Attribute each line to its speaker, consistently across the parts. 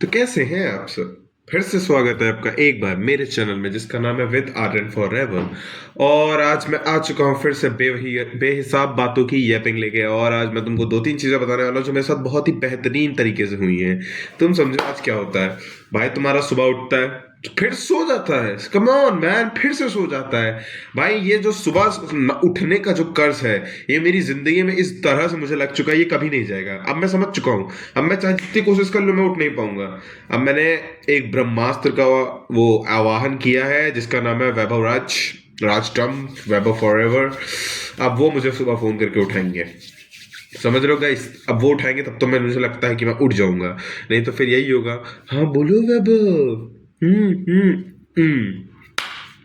Speaker 1: तो कैसे हैं आप सब? फिर से स्वागत है आपका एक बार मेरे चैनल में जिसका नाम है विद आर्यन फॉरएवर। और आज मैं आ चुका हूँ फिर से बेहिसाब बातों की यैपिंग लेके। और आज मैं तुमको दो तीन चीजें बताने वाला हूँ जो मेरे साथ बहुत ही बेहतरीन तरीके से हुई हैं। तुम समझो आज क्या होता है। भाई तुम्हारा सुबह उठता है, फिर सो जाता है। कम ऑन मैन, फिर से सो जाता है। भाई ये जो सुबह उठने का जो कर्ज है, ये मेरी जिंदगी में इस तरह से मुझे लग चुका है ये कभी नहीं जाएगा। अब मैं समझ चुका हूँ। अब मैं चाहे जितनी कोशिश कर लूँ मैं उठ नहीं पाऊंगा। अब मैंने एक ब्रह्मास्त्र का वो आवाहन किया है जिसका नाम है वैभव राजटम वैभव फॉरएवर। अब वो मुझे सुबह फोन करके उठाएंगे। समझ रहे हो गाइस? अब वो उठाएंगे तब तो मैं मुझे लगता है कि मैं उठ जाऊंगा। नहीं तो फिर यही होगा, हाँ बोलो वैभव।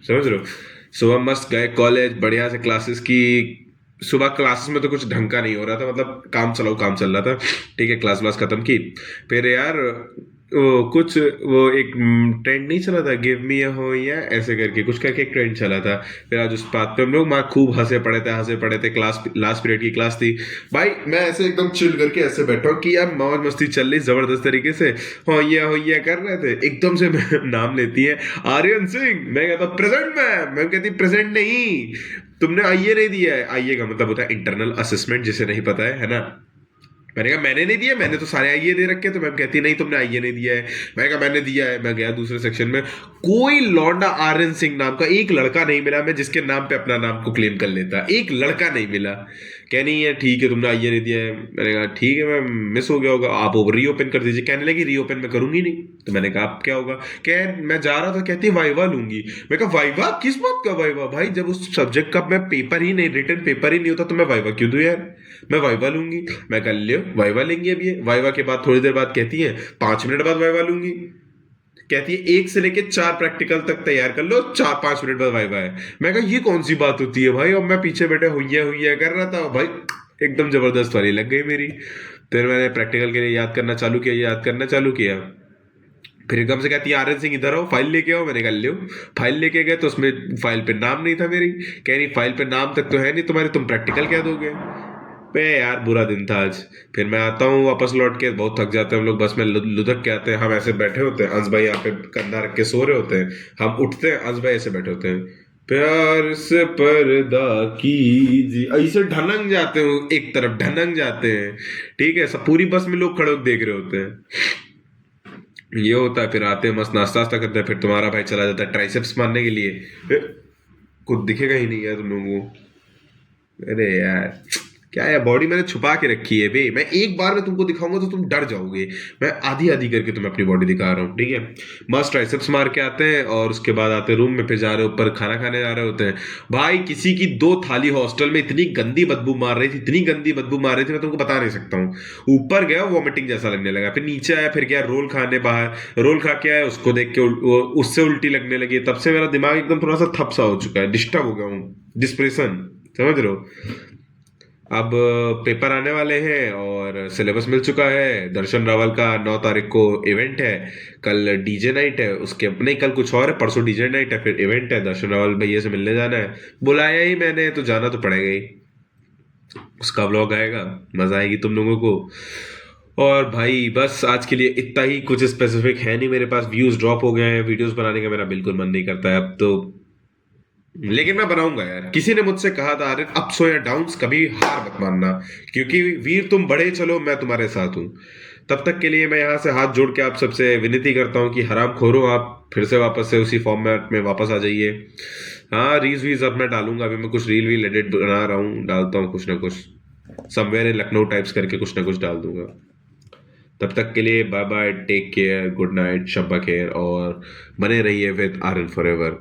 Speaker 1: समझ रहे हो? सुबह मस्त गए कॉलेज, बढ़िया से क्लासेस की। सुबह क्लासेस में तो कुछ ढंग का नहीं हो रहा था, मतलब काम चलाओ काम चल रहा था। ठीक है, क्लास व्लास खत्म की। फिर यार कुछ वो एक ट्रेंड नहीं चला था, गिव मी हो या ऐसे करके कुछ करके एक ट्रेंड चला था। फिर आज उस बात पे हम लोग माँ खूब हंसे पड़े थे। क्लास लास्ट पीरियड की क्लास थी। भाई मैं ऐसे एकदम चिल करके ऐसे बैठा हूँ कि यार मौज मस्ती चल रही जबरदस्त तरीके से। हो या कर रहे थे, एकदम से मैं नाम लेती है आर्यन सिंह। मैं कहता प्रेजेंट मैम। मैं कहती प्रेजेंट नहीं, तुमने आईए नहीं दिया है। आईए का मतलब होता है इंटरनल असेसमेंट, जिसे नहीं पता है ना। मैंने कहा मैंने नहीं दिया, मैंने तो सारे आईए दे रखे। तो मैम कहती नहीं तुमने आईए नहीं दिया है। मैंने कहा मैंने दिया है। मैं गया दूसरे सेक्शन में, कोई लौंडा आर्यन सिंह नाम का एक लड़का नहीं मिला मैं जिसके नाम पे अपना नाम को क्लेम कर लेता। एक लड़का नहीं मिला। कह नहीं है ठीक है तुमने आईए नहीं दिया है। मैंने कहा ठीक है मैम, मिस हो गया होगा, आप रीओपन कर दीजिए। कहने लगी रीओपन मैं करूंगी नहीं। तो मैंने कहा अब क्या होगा? कह मैं जा रहा था, कहती वाइवा लूंगी। मैं कहा वाइवा? किस बात का वाइवा भाई? जब उस सब्जेक्ट का मैं पेपर ही नहीं, रिटन पेपर ही नहीं होता तो मैं वाइवा क्यों दूं यार? मैं वाइवा लूंगी। मैं कर लियो वाइवा लेंगे। अभी वाइवा के बाद थोड़ी देर बाद कहती है 5 मिनट बाद वाइवा लूंगी। कहती है 1 से लेके 4 प्रैक्टिकल तक तैयार कर लो, 4-5 मिनट बाद वाइवा है। मैं कहा ये कौन सी बात होती है भाई? और मैं पीछे बैठे हुइया हुइया कर रहा था भाई, एकदम जबरदस्त वाली लग गई मेरी। फिर मैंने प्रैक्टिकल के लिए याद करना चालू किया। फिर एकदम से कहती है आर्यन सिंह इधर आओ, फाइल लेके आओ। मैंने कहा लियो। फाइल लेके गए तो उसमें फाइल पे नाम नहीं था मेरी। कह रही फाइल पे नाम तक तो है नहीं तुम्हारे, तुम प्रैक्टिकल क्या दोगे? बे यार बुरा दिन था आज। फिर मैं आता हूँ वापस लौट के, बहुत थक जाते हैं हम लोग। बस में लुधक के आते हैं। हम ऐसे बैठे होते हैं, अंश भाई यहाँ पे कंधा रख के सो रहे होते हैं। हम उठते हैं, अंश भाई ऐसे बैठे होते हैं। प्यार से पर्दा कीजिए, ऐसे ढनंग जाते हैं, एक तरफ ढनंग जाते हैं। ठीक है, सब पूरी बस में लोग खड़े होकर देख रहे होते हैं। ये होता है। फिर आते हैं मस्त नाश्ता वास्ता करते हैं। फिर तुम्हारा भाई चला जाता है ट्राइसेप्स मारने के लिए। कुछ दिखेगा ही नहीं यार तुम लोगों को। अरे यार क्या है, बॉडी मैंने छुपा के रखी है बे। मैं एक बार में तुमको दिखाऊंगा तो तुम डर जाओगे। मैं आधी आधी करके तुम्हें अपनी बॉडी दिखा रहा हूँ। ठीक है, मस्त ट्राइसेप्स मार के आते हैं और उसके बाद आते रूम में, फिर जा रहे ऊपर खाना खाने जा रहे होते हैं। भाई किसी की 2 थाली हॉस्टल में इतनी गंदी बदबू मार रही थी, इतनी गंदी बदबू मार रही थी, मैं तुमको बता नहीं सकता हूँ। ऊपर गया वॉमिटिंग जैसा लगने लगा, फिर नीचे आया, फिर गया रोल खाने बाहर। रोल खा के आया, उसको देख के उससे उल्टी लगने लगी। तब से मेरा दिमाग एकदम थोड़ा सा थपसा हो चुका है, डिस्टर्ब हो गया हूँ, डिस्प्रेशन। समझ रहे हो? अब पेपर आने वाले हैं और सिलेबस मिल चुका है। दर्शन रावल का 9 तारीख को इवेंट है। कल डीजे नाइट है, उसके नहीं कल कुछ और है, परसों डीजे नाइट है, फिर इवेंट है। दर्शन रावल भैया से मिलने जाना है। बुलाया ही मैंने तो जाना तो पड़ेगा ही। उसका व्लॉग आएगा, मजा आएगी तुम लोगों को। और भाई बस आज के लिए इतना ही, कुछ स्पेसिफिक है नहीं मेरे पास। व्यूज ड्रॉप हो गए हैं, वीडियोस बनाने का मेरा बिल्कुल मन नहीं करता है अब तो। लेकिन मैं बनाऊंगा यार। किसी ने मुझसे कहा था अरे अप्स हो या डाउन्स कभी हार मत मानना, क्योंकि वीर तुम बढ़े चलो, मैं तुम्हारे साथ हूं। तब तक के लिए मैं यहाँ से हाथ जोड़ के आप सबसे विनती करता हूँ कि हराम खोरो आप फिर से वापस से उसी फॉर्मेट में वापस आ जाइए। हाँ रील्स वील्स अब मैं डालूंगा। अभी मैं कुछ रील वील एडिट बना रहा हूँ, डालता हूँ कुछ ना कुछ। समवेयर इन लखनऊ टाइप्स करके कुछ ना कुछ डाल दूंगा। तब तक के लिए bye bye, take care, good night, शब्बा खैर, और बने रहिए विद आर्यन फॉरएवर।